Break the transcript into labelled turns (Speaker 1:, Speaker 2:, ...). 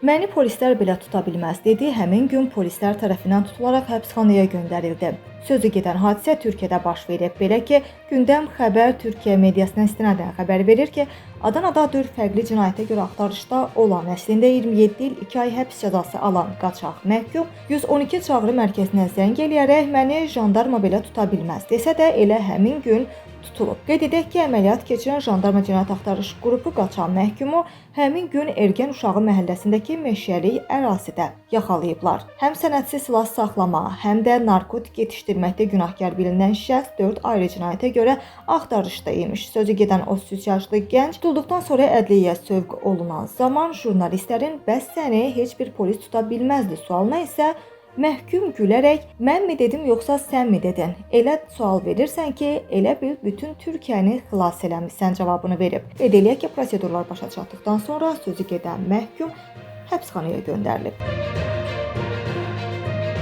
Speaker 1: Məni polislər belə tuta bilməz dedi. Həmin gün polislər tərəfindən tutularaq həbsxanaya göndərildi. Sözü gedən hadisə Türkiyədə baş verib. Belə ki, Gündəm xəbər Türkiyə mediasına istinadən xəbər verir ki, Adanada 4 fərqli cinayətə görə axtarışda olan, əslində 27 il 2 ay həbs cəzası alan qaçaq məhkum 112 çağrı mərkəzinə zəng eləyərək məni jandarma belə tuta bilməz desə də elə həmin gün tutulub. Qeyd edək ki, əməliyyat keçirən jandarma cinayət axtarış qrupu qaçan məhkumu həmin gün Ergən Uşağı məhəlləsindəki meşəlik ərazidə yaxalayıblar. Həm sənədsiz silah saxlama, həm də narkotik yetişdirməkdə günahkar bilinən şəxs 4 ayrı cinayətə görə axtarışda imiş. Sözü gedən 33 yaşlı gənc tutulduqdan sonra ədliyyəyə sövq olunan zaman jurnalistlərin "Bəs səni heç bir polis tuta bilməzdi" sualına isə məhkum gülərək "Mən mi dedim yoxsa sən mi dedin? Elə sual verirsən ki, elə bil bütün Türkiyəni xilas eləmisən" cavabını verib. Qeyd eləyək ki, prosedurlar başa çatdıqdan sonra sözü gedən məhkum həbsxanaya göndərilib.